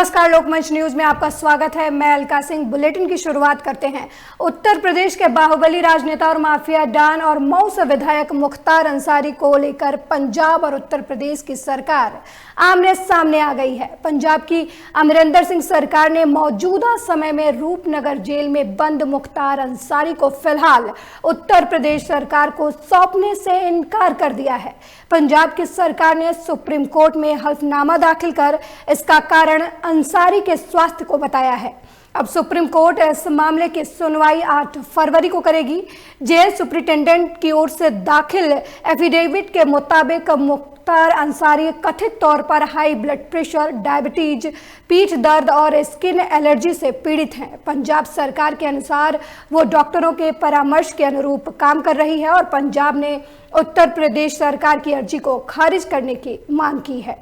नमस्कार, लोकमंच न्यूज में आपका स्वागत है। मैं अलका सिंह। बुलेटिन की शुरुआत करते हैं। उत्तर प्रदेश के बाहुबली राजनेता और माफिया डॉन और मऊ से विधायक मुख्तार अंसारी को लेकर पंजाब और उत्तर प्रदेश की सरकार आमने सामने आ गई है। पंजाब की अमरिंदर सिंह सरकार ने मौजूदा समय में रूपनगर जेल में बंद मुख्तार अंसारी को फिलहाल उत्तर प्रदेश सरकार को सौंपने से इनकार कर दिया है। पंजाब की सरकार ने सुप्रीम कोर्ट में हल्फनामा दाखिल कर इसका कारण अंसारी के स्वास्थ्य को बताया है। अब सुप्रीम कोर्ट इस मामले की सुनवाई 8 फरवरी को करेगी। जेल सुप्रिंटेंडेंट की ओर से दाखिल एफिडेविट के मुताबिक मुख्तार अंसारी कथित तौर पर हाई ब्लड प्रेशर, डायबिटीज, पीठ दर्द और स्किन एलर्जी से पीड़ित हैं। पंजाब सरकार के अनुसार वो डॉक्टरों के परामर्श के अनुरूप काम कर रही है और पंजाब ने उत्तर प्रदेश सरकार की अर्जी को खारिज करने की मांग की है।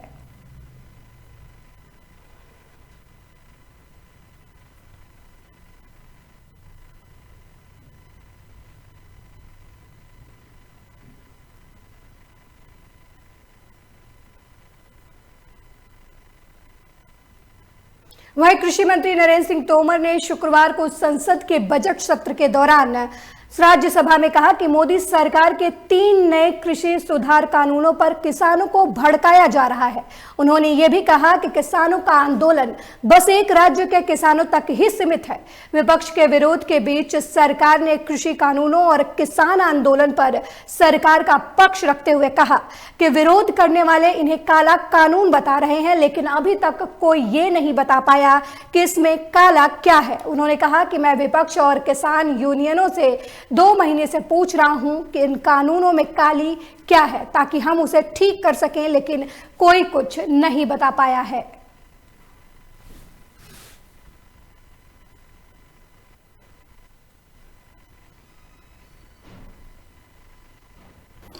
वहीं कृषि मंत्री नरेंद्र सिंह तोमर ने शुक्रवार को संसद के बजट सत्र के दौरान राज्यसभा में कहा कि मोदी सरकार के 3 नए कृषि सुधार कानूनों पर किसानों को भड़काया जा रहा है। उन्होंने ये भी कहा कि किसानों का आंदोलन बस एक राज्य के किसानों तक ही सीमित है। विपक्ष के विरोध के बीच सरकार ने कृषि कानूनों और किसान आंदोलन पर सरकार का पक्ष रखते हुए कहा कि विरोध करने वाले इन्हें काला कानून बता रहे हैं, लेकिन अभी तक कोई ये नहीं बता पाया कि इसमें काला क्या है। उन्होंने कहा कि मैं विपक्ष और किसान यूनियनों से 2 महीने से पूछ रहा हूं कि इन कानूनों में काली क्या है ताकि हम उसे ठीक कर सकें, लेकिन कोई कुछ नहीं बता पाया है।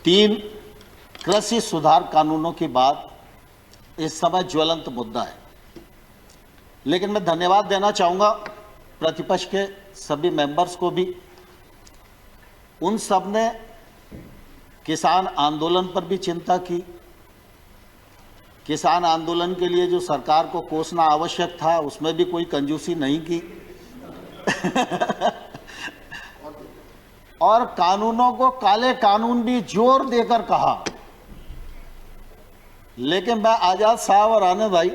तीन कृषि सुधार कानूनों की बात इस समय ज्वलंत मुद्दा है, लेकिन मैं धन्यवाद देना चाहूंगा प्रतिपक्ष के सभी मेंबर्स को भी। उन सब ने किसान आंदोलन पर भी चिंता की। किसान आंदोलन के लिए जो सरकार को कोसना आवश्यक था उसमें भी कोई कंजूसी नहीं की और कानूनों को काले कानून भी जोर देकर कहा। लेकिन मैं आजाद साहब और आनंद भाई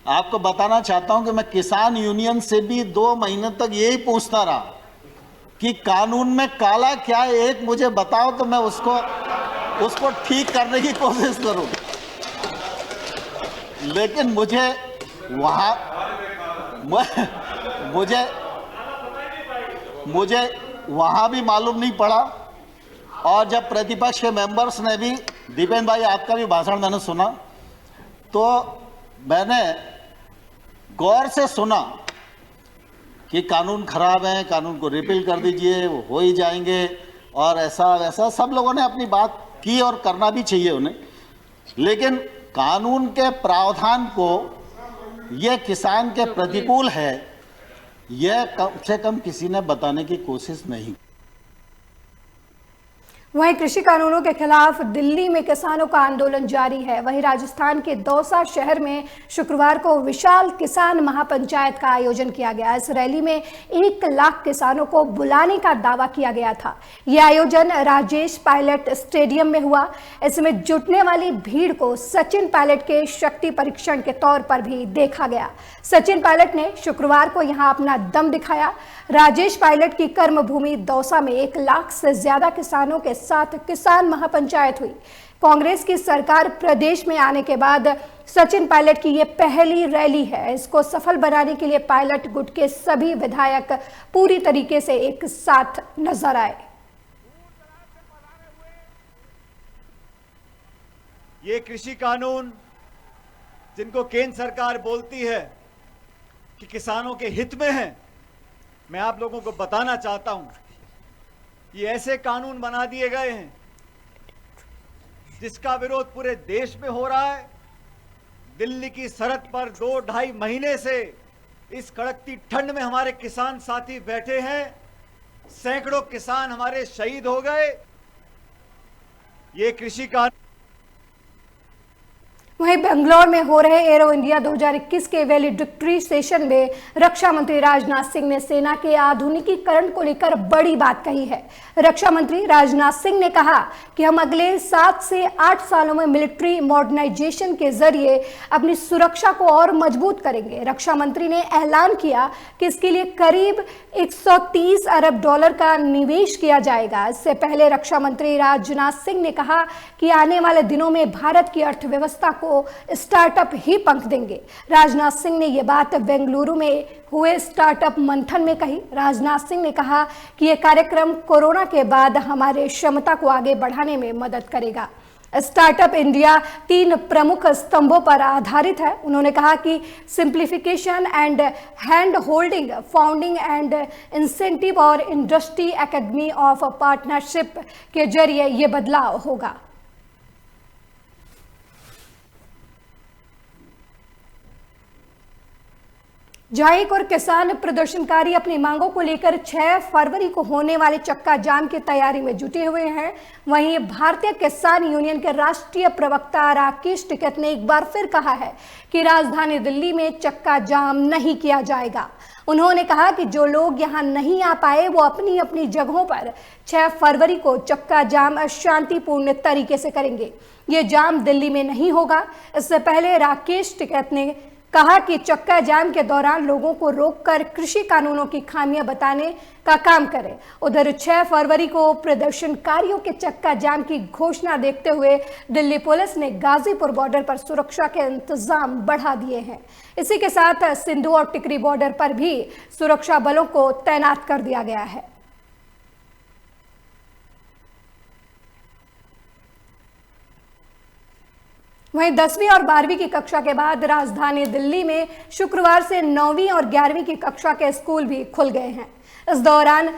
आपको बताना चाहता हूं कि मैं किसान यूनियन से भी 2 महीने तक यही पूछता रहा कि कानून में काला क्या है, एक मुझे बताओ तो मैं उसको ठीक करने की कोशिश करूं। लेकिन मुझे वहां भी मालूम नहीं पड़ा। और जब प्रतिपक्ष के मेंबर्स ने भी, दीपेंद्र भाई आपका भी भाषण मैंने सुना, तो मैंने गौर से सुना कि कानून खराब है, कानून को रिपील कर दीजिए, वो हो ही जाएंगे और ऐसा वैसा सब लोगों ने अपनी बात की और करना भी चाहिए उन्हें। लेकिन कानून के प्रावधान को ये किसान के प्रतिकूल है, यह कम से कम किसी ने बताने की कोशिश नहीं। वहीं कृषि कानूनों के खिलाफ दिल्ली में किसानों का आंदोलन जारी है। वहीं राजस्थान के दौसा शहर में शुक्रवार को विशाल किसान महापंचायत का आयोजन किया गया। इस रैली में 1 लाख किसानों को बुलाने का दावा किया गया था। यह आयोजन राजेश पायलट स्टेडियम में हुआ। इसमें जुटने वाली भीड़ को सचिन पायलट के शक्ति परीक्षण के तौर पर भी देखा गया। सचिन पायलट ने शुक्रवार को यहां अपना दम दिखाया। राजेश पायलट की कर्मभूमि दौसा में 1 लाख से ज्यादा किसानों के साथ किसान महापंचायत हुई। कांग्रेस की सरकार प्रदेश में आने के बाद सचिन पायलट की ये पहली रैली है। इसको सफल बनाने के लिए पायलट गुट के सभी विधायक पूरी तरीके से एक साथ नजर आए। ये कृषि कानून जिनको केंद्र सरकार बोलती है कि किसानों के हित में है, मैं आप लोगों को बताना चाहता हूं, ये ऐसे कानून बना दिए गए हैं जिसका विरोध पूरे देश में हो रहा है। दिल्ली की सरहद पर 2-2.5 महीने से इस कड़कती ठंड में हमारे किसान साथी बैठे हैं। सैकड़ों किसान हमारे शहीद हो गए। ये कृषि कानून वहीं बेंगलोर में हो रहे एरो इंडिया 2021 के वैलिडिक्टरी सेशन में रक्षा मंत्री राजनाथ सिंह ने सेना के आधुनिकीकरण को लेकर बड़ी बात कही है। रक्षा मंत्री राजनाथ सिंह ने कहा कि हम अगले 7 से 8 सालों में मिलिट्री मॉडर्नाइजेशन के जरिए अपनी सुरक्षा को और मजबूत करेंगे। रक्षा मंत्री ने ऐलान किया कि इसके लिए करीब 130 अरब डॉलर का निवेश किया जाएगा। इससे पहले रक्षा मंत्री राजनाथ सिंह ने कहा कि आने वाले दिनों में भारत की अर्थव्यवस्था को स्टार्टअप ही पंख देंगे। राजनाथ सिंह ने यह बात बेंगलुरु में हुए स्टार्टअप मंथन में कही। राजनाथ सिंह ने कहा कि यह कार्यक्रम कोरोना के बाद हमारे क्षमता को आगे बढ़ाने में मदद करेगा। स्टार्टअप इंडिया 3 प्रमुख स्तंभों पर आधारित है। उन्होंने कहा कि simplification and hand holding, founding and incentive और इंडस्ट्री एकेडमी ऑफ पार्टनरशिप के जरिए यह बदलाव होगा। जहां एक और किसान प्रदर्शनकारी अपनी मांगों को लेकर 6 फरवरी को होने वाले चक्का जाम की तैयारी में जुटे हुए हैं, वहीं भारतीय किसान यूनियन के राष्ट्रीय प्रवक्ता राकेश टिकैत ने एक बार फिर कहा है कि राजधानी दिल्ली में चक्का जाम नहीं किया जाएगा। उन्होंने कहा कि जो लोग यहां नहीं आ पाए वो अपनी अपनी जगहों पर 6 फरवरी को चक्का जाम शांतिपूर्ण तरीके से करेंगे। ये जाम दिल्ली में नहीं होगा। इससे पहले राकेश टिकैत ने कहा कि चक्का जाम के दौरान लोगों को रोककर कृषि कानूनों की खामियां बताने का काम करें। उधर 6 फरवरी को प्रदर्शनकारियों के चक्का जाम की घोषणा देखते हुए दिल्ली पुलिस ने गाजीपुर बॉर्डर पर सुरक्षा के इंतजाम बढ़ा दिए हैं। इसी के साथ सिंधु और टिकरी बॉर्डर पर भी सुरक्षा बलों को तैनात कर दिया गया है। वहीं 10वीं और 12वीं की कक्षा के बाद राजधानी दिल्ली में शुक्रवार से 9वीं और 11वीं की कक्षा के स्कूल भी खुल गए हैं। इस दौरान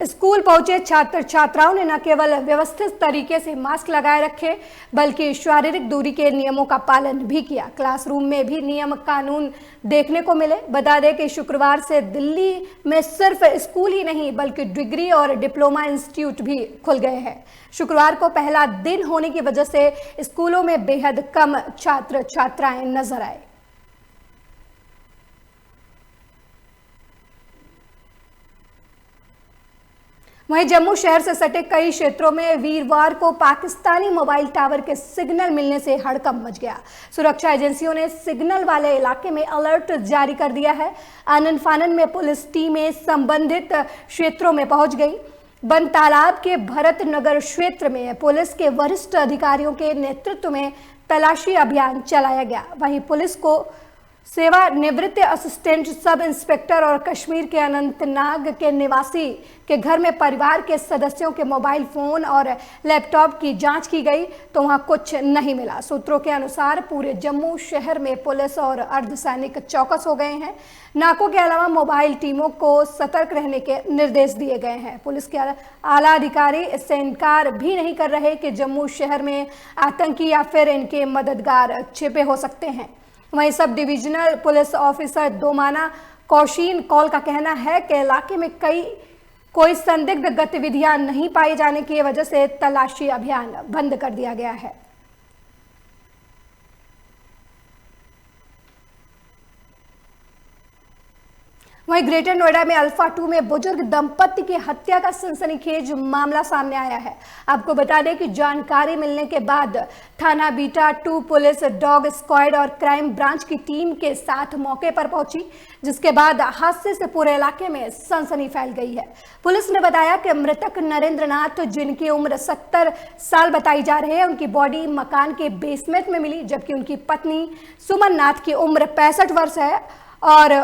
स्कूल पहुंचे छात्र छात्राओं ने न केवल व्यवस्थित तरीके से मास्क लगाए रखे बल्कि शारीरिक दूरी के नियमों का पालन भी किया। क्लासरूम में भी नियम कानून देखने को मिले। बता दें कि शुक्रवार से दिल्ली में सिर्फ स्कूल ही नहीं बल्कि डिग्री और डिप्लोमा इंस्टीट्यूट भी खुल गए हैं। शुक्रवार को पहला दिन होने की वजह से स्कूलों में बेहद कम छात्र छात्राएं नजर आए। वहीं जम्मू शहर से सटे कई क्षेत्रों में वीरवार को पाकिस्तानी मोबाइल टावर के सिग्नल मिलने से हड़कंप मच गया। सुरक्षा एजेंसियों ने सिग्नल वाले इलाके में अलर्ट जारी कर दिया है। आनन फानन में पुलिस टीमें संबंधित क्षेत्रों में पहुंच गई। बन तालाब के भरत नगर क्षेत्र में पुलिस के वरिष्ठ अधिकारियों के नेतृत्व में तलाशी अभियान चलाया गया। वहीं पुलिस को सेवानिवृत्त असिस्टेंट सब इंस्पेक्टर और कश्मीर के अनंतनाग के निवासी के घर में परिवार के सदस्यों के मोबाइल फोन और लैपटॉप की जांच की गई तो वहां कुछ नहीं मिला। सूत्रों के अनुसार पूरे जम्मू शहर में पुलिस और अर्धसैनिक चौकस हो गए हैं। नाकों के अलावा मोबाइल टीमों को सतर्क रहने के निर्देश दिए गए हैं। पुलिस के आला अधिकारी इससे इनकार भी नहीं कर रहे कि जम्मू शहर में आतंकी या फिर इनके मददगार छिपे हो सकते हैं। वहीं sub divisional police officer Domana कौशीन कौल का कहना है कि इलाके में कोई संदिग्ध गतिविधियां नहीं पाए जाने की वजह से तलाशी अभियान बंद कर दिया गया है। वहीं ग्रेटर नोएडा में अल्फा 2 में बुजुर्ग दंपति की हत्या का सनसनीखेज मामला सामने आया है। आपको बता दें कि जानकारी मिलने के बाद थाना बीटा 2 पुलिस डॉग स्क्वाड और क्राइम ब्रांच की टीम के साथ मौके पर पहुंची, जिसके बाद हादसे से पूरे इलाके में सनसनी फैल गई है। पुलिस ने बताया कि मृतक नरेंद्र नाथ, जिनकी उम्र 70 साल बताई जा रही है, उनकी बॉडी मकान के बेसमेंट में मिली, जबकि उनकी पत्नी सुमन नाथ की उम्र 65 वर्ष है और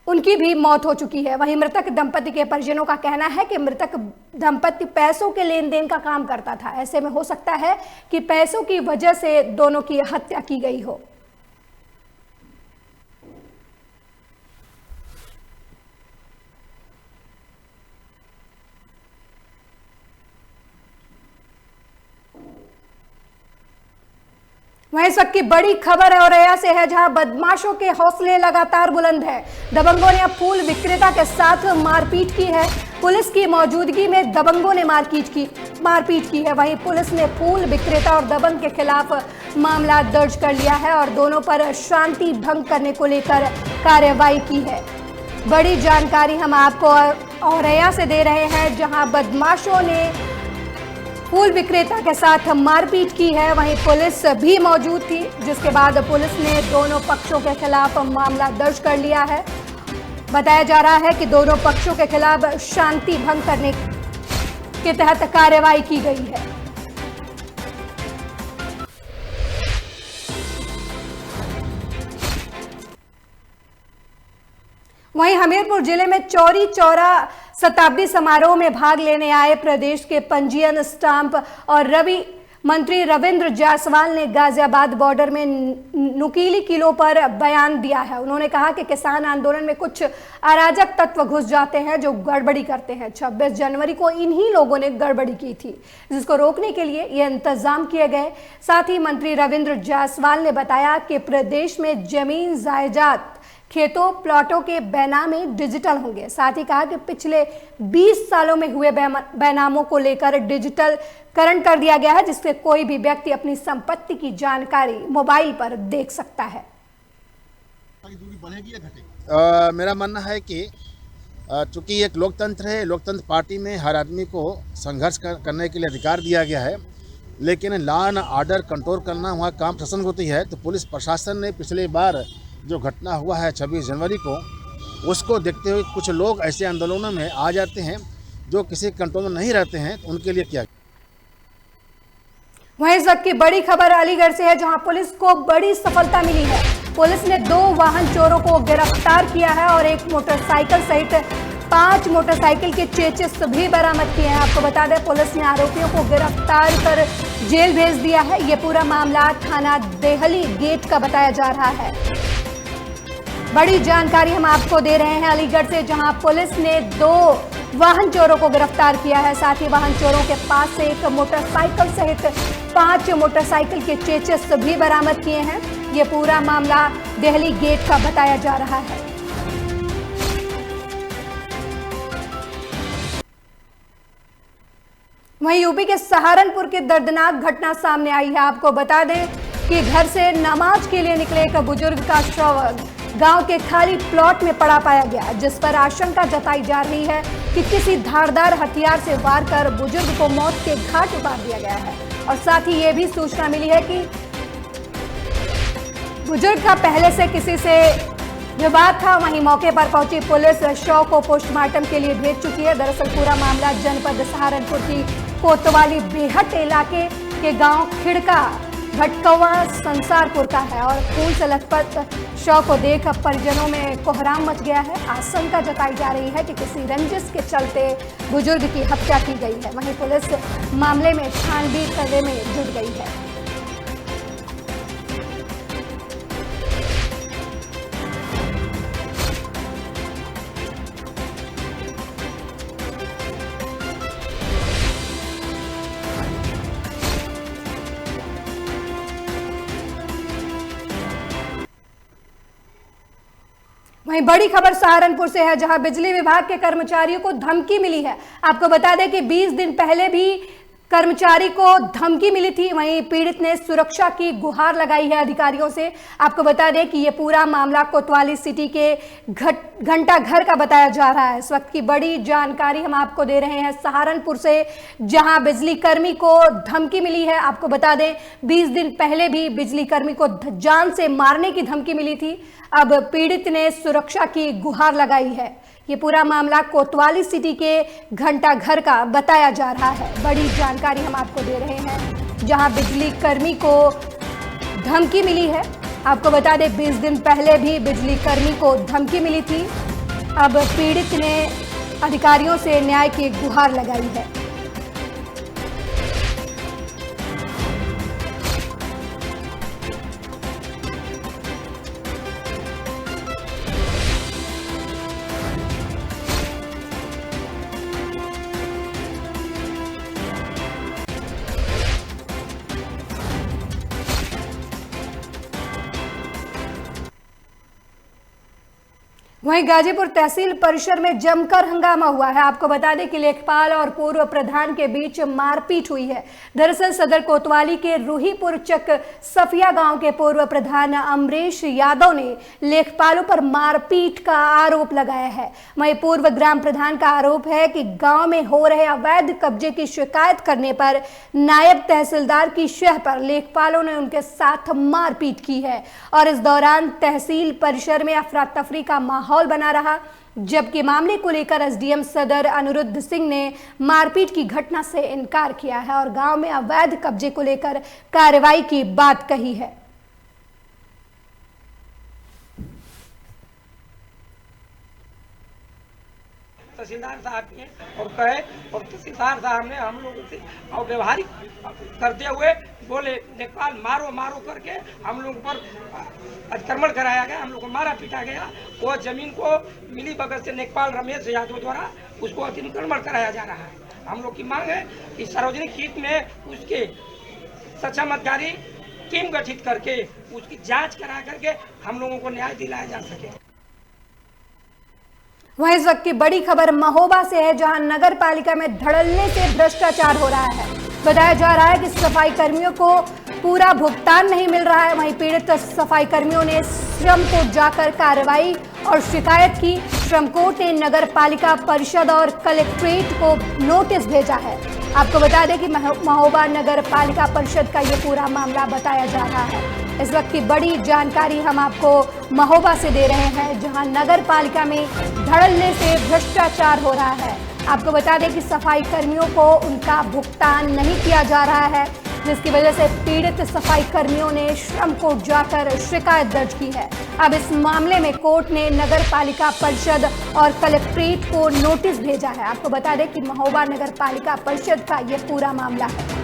उनकी भी मौत हो चुकी है। वहीं मृतक दंपति के परिजनों का कहना है कि मृतक दंपति पैसों के लेन देन का काम करता था। ऐसे में हो सकता है कि पैसों की वजह से दोनों की हत्या की गई हो। वहीं इस वक्त की बड़ी खबर औरैया से है, जहां बदमाशों के हौसले लगातार बुलंद है। दबंगों ने अब फूल विक्रेता के साथ मारपीट की है। पुलिस की मौजूदगी में दबंगों ने मारपीट की है। वहीं पुलिस ने फूल विक्रेता और दबंग के खिलाफ मामला दर्ज कर लिया है और दोनों पर शांति भंग करने को लेकर कार्रवाई की है। बड़ी जानकारी हम आपको औरैया से दे रहे हैं, जहां बदमाशों ने फूल विक्रेता के साथ मारपीट की है। वहीं पुलिस भी मौजूद थी, जिसके बाद पुलिस ने दोनों पक्षों के खिलाफ मामला दर्ज कर लिया है। बताया जा रहा है कि दोनों पक्षों के खिलाफ शांति भंग करने के तहत कार्रवाई की गई है। वहीं हमीरपुर जिले में चौरी चौरा शताब्दी समारोह में भाग लेने आए प्रदेश के पंजीयन स्टाम्प और मंत्री रविंद्र जायसवाल ने गाजियाबाद बॉर्डर में नुकीली किलो पर बयान दिया है। उन्होंने कहा कि किसान आंदोलन में कुछ अराजक तत्व घुस जाते हैं जो गड़बड़ी करते हैं। 26 जनवरी को इन्हीं लोगों ने गड़बड़ी की थी, जिसको रोकने के लिए ये इंतजाम किए गए। साथ ही मंत्री रविंद्र जायसवाल ने बताया कि प्रदेश में जमीन जायदाद खेतों प्लॉटों के बैनामे डिजिटल होंगे। साथ ही कहा कि पिछले 20 सालों में हुए बैनामों को लेकर डिजिटलीकरण कर दिया गया है, जिससे कोई भी व्यक्ति अपनी संपत्ति की जानकारी मोबाइल पर देख सकता है। मेरा मानना है कि चूंकि एक लोकतंत्र है, लोकतंत्र पार्टी में हर आदमी को संघर्ष करने के लिए अधिकार दिया गया है, लेकिन लॉ एंड ऑर्डर कंट्रोल करना वहाँ काम प्रसंग होती है। तो पुलिस प्रशासन ने पिछले बार जो घटना हुआ है 26 जनवरी को, उसको देखते हुए कुछ लोग ऐसे आंदोलनों में आ जाते हैं जो किसी कंट्रोल में नहीं रहते हैं, तो उनके लिए क्या। वहीं इस वक्त की बड़ी खबर अलीगढ़ से है, जहां पुलिस को बड़ी सफलता मिली है। पुलिस ने 2 वाहन चोरों को गिरफ्तार किया है और एक मोटरसाइकिल सहित 5 मोटरसाइकिल के चेचिस भी बरामद किए हैं। आपको बता दें, पुलिस ने आरोपियों को गिरफ्तार कर जेल भेज दिया है। ये पूरा मामला थाना देहली गेट का बताया जा रहा है। बड़ी जानकारी हम आपको दे रहे हैं अलीगढ़ से, जहां पुलिस ने 2 वाहन चोरों को गिरफ्तार किया है। साथ ही वाहन चोरों के पास से एक मोटरसाइकिल सहित 5 मोटरसाइकिल के चेचिस भी बरामद किए हैं। ये पूरा मामला देहली गेट का बताया जा रहा है। वहीं यूपी के सहारनपुर की दर्दनाक घटना सामने आई है। आपको बता दें कि घर से नमाज के लिए निकले एक बुजुर्ग का शव गांव के खाली प्लॉट में पड़ा पाया गया, जिस पर आशंका जताई जा रही है कि किसी धारदार हथियार से वार कर बुजुर्ग को मौत के घाट उतार दिया गया है। और साथ ही ये भी सूचना मिली है कि बुजुर्ग का पहले से किसी से विवाद था। वहीं मौके पर पहुंची पुलिस शव को पोस्टमार्टम के लिए भेज चुकी है। दरअसल पूरा मामला जनपद सहारनपुर की कोतवाली बेहट इलाके के गांव खिड़का भटकवा संसारपुर का है और खून से लथपथ शव को देख परिजनों में कोहराम मच गया है। आशंका जताई जा रही है कि किसी रंजिश के चलते बुजुर्ग की हत्या की गई है। वहीं पुलिस मामले में छानबीन करने में जुट गई है। वहीं बड़ी खबर सहारनपुर से है, जहां बिजली विभाग के कर्मचारियों को धमकी मिली है। आपको बता दें कि 20 दिन पहले भी कर्मचारी को धमकी मिली थी। वहीं पीड़ित ने सुरक्षा की गुहार लगाई है अधिकारियों से। आपको बता दें कि यह पूरा मामला कोतवाली सिटी के घंटा घर का बताया जा रहा है। इस वक्त की बड़ी जानकारी हम आपको दे रहे हैं सहारनपुर से, जहां बिजली कर्मी को धमकी मिली है। आपको बता दें 20 दिन पहले भी बिजली कर्मी को जान से मारने की धमकी मिली थी। अब पीड़ित ने सुरक्षा की गुहार लगाई है। ये पूरा मामला कोतवाली सिटी के घंटा घर का बताया जा रहा है। बड़ी जानकारी हम आपको दे रहे हैं, जहां बिजली कर्मी को धमकी मिली है। आपको बता दें 20 दिन पहले भी बिजली कर्मी को धमकी मिली थी। अब पीड़ित ने अधिकारियों से न्याय की गुहार लगाई है। वहीं गाजीपुर तहसील परिसर में जमकर हंगामा हुआ है। आपको बता दें कि लेखपाल और पूर्व प्रधान के बीच मारपीट हुई है। दरअसल सदर कोतवाली के रूहीपुर चक सफिया गांव के पूर्व प्रधान अमरीश यादव ने लेखपालों पर मारपीट का आरोप लगाया है। वहीं पूर्व ग्राम प्रधान का आरोप है कि गांव में हो रहे अवैध कब्जे की शिकायत करने पर नायब तहसीलदार की शह पर लेखपालों ने उनके साथ मारपीट की है और इस दौरान तहसील परिसर में अफरा तफरी का माहौल बना रहा। जबकि मामले को लेकर एसडीएम सदर अनिरुद्ध सिंह ने मारपीट की घटना से इनकार किया है और गांव में अवैध कब्जे को लेकर कार्रवाई की बात कही है। तहसीलदार साहब ने और कहे और तहसीलदार साहब ने हम लोगों से और व्यवहारिक करते हुए बोले लेखपाल मारो मारो करके हम लोगों पर अतिक्रमण कराया गया, हम लोग को मारा पीटा गया। वो जमीन को मिली बगल से लेखपाल रमेश यादव द्वारा उसको अतिक्रमण कराया जा रहा है। हम लोग की मांग है कि सार्वजनिक हित में उसके सक्षम अधिकारी टीम गठित करके उसकी जांच करा करके हम लोगों को न्याय दिलाया जा सके। वहीं इस वक्त की बड़ी खबर महोबा से है, जहां नगर पालिका में धड़ल्ले से भ्रष्टाचार हो रहा है। बताया जा रहा है कि सफाई कर्मियों को पूरा भुगतान नहीं मिल रहा है। वहीं पीड़ित सफाई कर्मियों ने श्रम कोर्ट जाकर कार्रवाई और शिकायत की। श्रम कोर्ट ने नगर पालिका परिषद और कलेक्ट्रेट को नोटिस भेजा है। आपको बता दें कि महोबा नगर पालिका परिषद का ये पूरा मामला बताया जा रहा है। इस वक्त की बड़ी जानकारी हम आपको महोबा से दे रहे हैं, जहां नगर पालिका में धड़ल्ले से भ्रष्टाचार हो रहा है। आपको बता दें कि सफाई कर्मियों को उनका भुगतान नहीं किया जा रहा है, जिसकी वजह से पीड़ित सफाई कर्मियों ने श्रम कोर्ट जाकर शिकायत दर्ज की है। अब इस मामले में कोर्ट ने नगर पालिका परिषद और कलेक्ट्रेट को नोटिस भेजा है। आपको बता दें कि महोबा नगर पालिका परिषद का यह पूरा मामला है।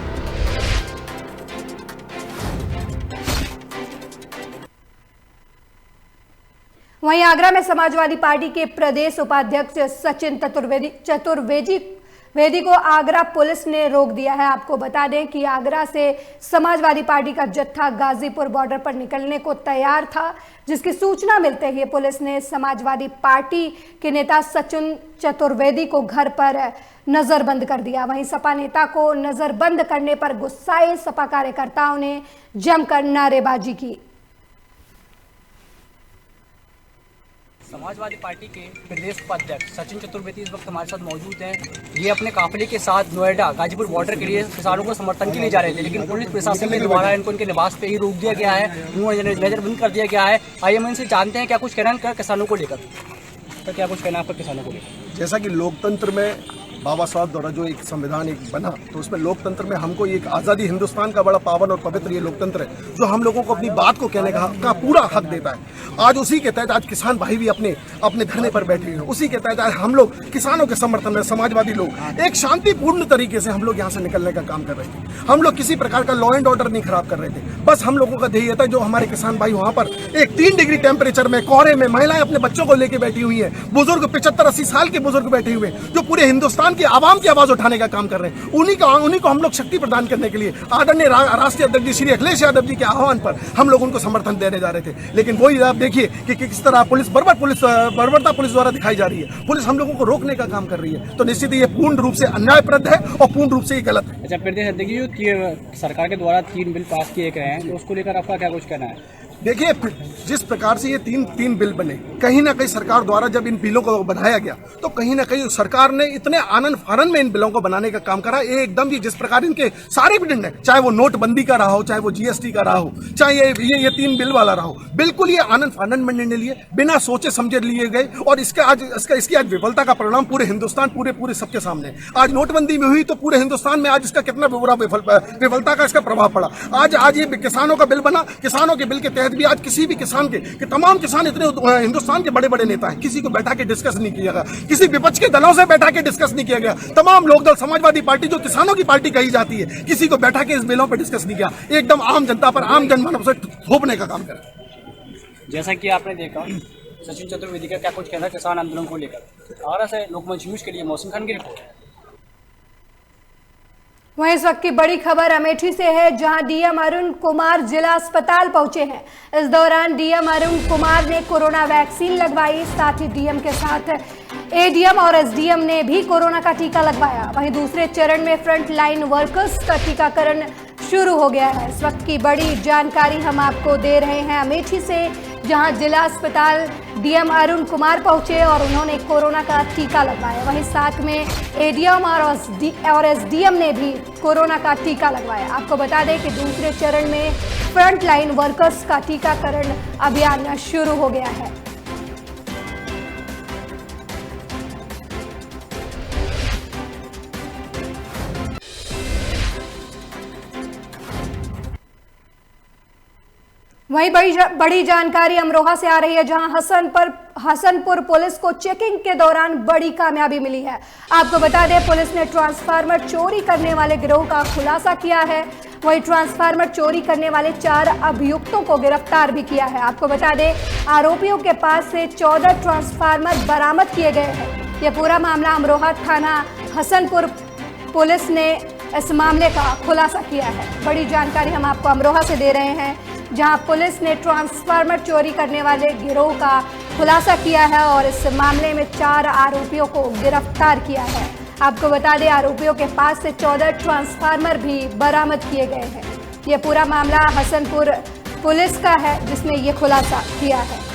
वहीं आगरा में समाजवादी पार्टी के प्रदेश उपाध्यक्ष सचिन चतुर्वेदी को आगरा पुलिस ने रोक दिया है। आपको बता दें कि आगरा से समाजवादी पार्टी का जत्था गाजीपुर बॉर्डर पर निकलने को तैयार था, जिसकी सूचना मिलते ही पुलिस ने समाजवादी पार्टी के नेता सचिन चतुर्वेदी को घर पर नजरबंद कर दिया। वहीं सपा नेता को नजरबंद करने पर गुस्साए सपा कार्यकर्ताओं ने जमकर नारेबाजी की। समाजवादी पार्टी के प्रदेश उपाध्यक्ष सचिन चतुर्वेदी इस वक्त हमारे साथ मौजूद हैं। ये अपने काफिले के साथ नोएडा गाजीपुर बॉर्डर के लिए किसानों को समर्थन के लिए जा रहे थे, लेकिन पुलिस प्रशासन के द्वारा इनको इनके निवास पे ही रोक दिया गया है, नजरबंद कर दिया गया है। आइए हम इनसे जानते हैं क्या कुछ कहना है किसानों को लेकर। तो क्या कुछ कहना है आपका किसानों को लेकर? जैसा कि लोकतंत्र में बाबा साहब द्वारा जो एक संविधान एक बना, तो उसमें लोकतंत्र में हमको एक आज़ादी, हिंदुस्तान का बड़ा पावन और पवित्र ये लोकतंत्र है जो हम लोगों को अपनी बात को कहने का पूरा हक देता है। आज उसी के तहत आज किसान भाई भी अपने धरने पर बैठे हैं। उसी के तहत आज हम लोग किसानों के समर्थन में समाजवादी लोग एक शांतिपूर्ण तरीके से हम लोग यहाँ से निकलने का काम कर रहे थे। हम लोग किसी प्रकार का लॉ एंड ऑर्डर नहीं खराब कर रहे थे। बस हम लोगों का ध्येय था, जो हमारे किसान भाई वहाँ पर एक 3 डिग्री टेम्परेचर में कोहरे में महिलाएं अपने बच्चों को लेकर बैठी हुई है, बुजुर्ग 75-80 साल के बुजुर्ग बैठे हुए जो पूरे हिंदुस्तान की आवाम की आवाज उठाने का काम कर रहे हैं। उन्हीं को हम लोग शक्ति प्रदान करने के लिए आदरणीय राष्ट्रीय अध्यक्ष श्री अखिलेश यादव जी के आह्वान पर हम लोग उनको समर्थन देने जा रहे थे। लेकिन वही आप देखिए कि किस तरह बर्बरता पुलिस द्वारा दिखाई जा रही है। पुलिस हम लोगों को रोकने का काम कर रही है, तो निश्चित ये पूर्ण रूप से अन्यायप्रद है और पूर्ण रूप से ये गलत है। अच्छा, प्रदेश अध्यक्ष जी, सरकार के द्वारा 3 बिल पास किए गए हैं, तो उसको लेकर आपका क्या कुछ कहना है? देखिए, जिस प्रकार से ये तीन बिल बने, कहीं ना कहीं सरकार द्वारा जब इन बिलों को बनाया गया तो कहीं ना कहीं सरकार ने इतने आनंद फानन में इन बिलों को बनाने का काम करा। एकदम ही जिस प्रकार इनके सारे बिल है, चाहे वो नोटबंदी का रहा हो, चाहे वो जीएसटी का रहा हो, चाहे ये 3 बिल वाला रहा हो, बिल्कुल ये आनंद फानन में निर्णय लिए, बिना सोचे समझे लिए गए। और इसकी आज विफलता का परिणाम पूरे हिंदुस्तान पूरे सबके सामने। आज नोटबंदी में हुई तो पूरे हिंदुस्तान में आज इसका कितना बुरा विफलता का इसका प्रभाव पड़ा। आज ये किसानों का बिल बना, किसानों के बिल के तहत भी आज किसी भी किसान कि तमाम किसान इतने हिंदुस्तान के बड़े बड़े नेता हैं, किसी को बैठा के डिस्कस नहीं किया गया, किसी विपक्ष के दलों से बैठा के डिस्कस नहीं किया गया। तमाम लोक दल समाजवादी पार्टी जो किसानों की पार्टी कही जाती है, किसी को बैठा के इस बिलों पर डिस्कस नहीं किया। एकदम आम जनता पर, आम जनमानव से थोपने का काम कर। जैसा कि आपने देखा, सचिन चतुर्वेदी का क्या कुछ कहना किसान आंदोलन को लेकर। आगरा से लोकमंच न्यूज के लिए मौसम खान की रिपोर्ट। वहीं इस वक्त की बड़ी खबर अमेठी से है, जहां डीएम अरुण कुमार जिला अस्पताल पहुंचे हैं। इस दौरान डीएम अरुण कुमार ने कोरोना वैक्सीन लगवाई। साथ ही डीएम के साथ एडीएम और एसडीएम ने भी कोरोना का टीका लगवाया। वहीं दूसरे चरण में फ्रंट लाइन वर्कर्स का टीकाकरण शुरू हो गया है। इस वक्त की बड़ी जानकारी हम आपको दे रहे हैं अमेठी से, जहां जिला अस्पताल डीएम अरुण कुमार पहुंचे और उन्होंने कोरोना का टीका लगवाया। वहीं साथ में एडीएम और एसडीएम ने भी कोरोना का टीका लगवाया। आपको बता दें कि दूसरे चरण में फ्रंट लाइन वर्कर्स का टीकाकरण अभियान शुरू हो गया है। वहीं बड़ी जानकारी अमरोहा से आ रही है, जहां हसनपुर पुलिस को चेकिंग के दौरान बड़ी कामयाबी मिली है। आपको बता दें, पुलिस ने ट्रांसफार्मर चोरी करने वाले गिरोह का खुलासा किया है। वहीं ट्रांसफार्मर चोरी करने वाले 4 अभियुक्तों को गिरफ्तार भी किया है। आपको बता दें, आरोपियों के पास से 14 ट्रांसफार्मर बरामद किए गए हैं। यह पूरा मामला अमरोहा थाना हसनपुर पुलिस ने इस मामले का खुलासा किया है। बड़ी जानकारी हम आपको अमरोहा से दे रहे हैं, जहां पुलिस ने ट्रांसफार्मर चोरी करने वाले गिरोह का खुलासा किया है और इस मामले में 4 आरोपियों को गिरफ्तार किया है। आपको बता दें, आरोपियों के पास से 14 ट्रांसफार्मर भी बरामद किए गए हैं। यह पूरा मामला हसनपुर पुलिस का है, जिसने ये खुलासा किया है।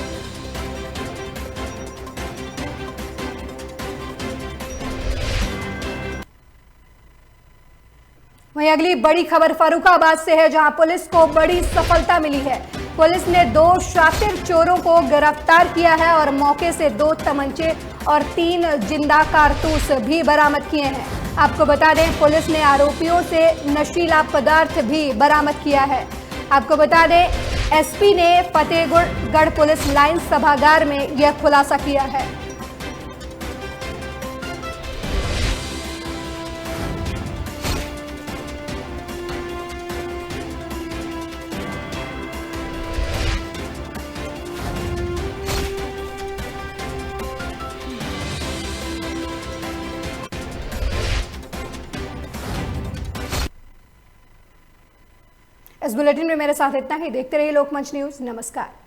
वहीं अगली बड़ी खबर फर्रुखाबाद से है, जहां पुलिस को बड़ी सफलता मिली है। पुलिस ने 2 शातिर चोरों को गिरफ्तार किया है और मौके से 2 तमंचे और 3 जिंदा कारतूस भी बरामद किए हैं। आपको बता दें, पुलिस ने आरोपियों से नशीला पदार्थ भी बरामद किया है। आपको बता दें, एसपी ने फतेहगढ़ पुलिस लाइन सभागार में यह खुलासा किया है। इस बुलेटिन में मेरे साथ इतना ही। देखते रहिए लोकमंच न्यूज। नमस्कार।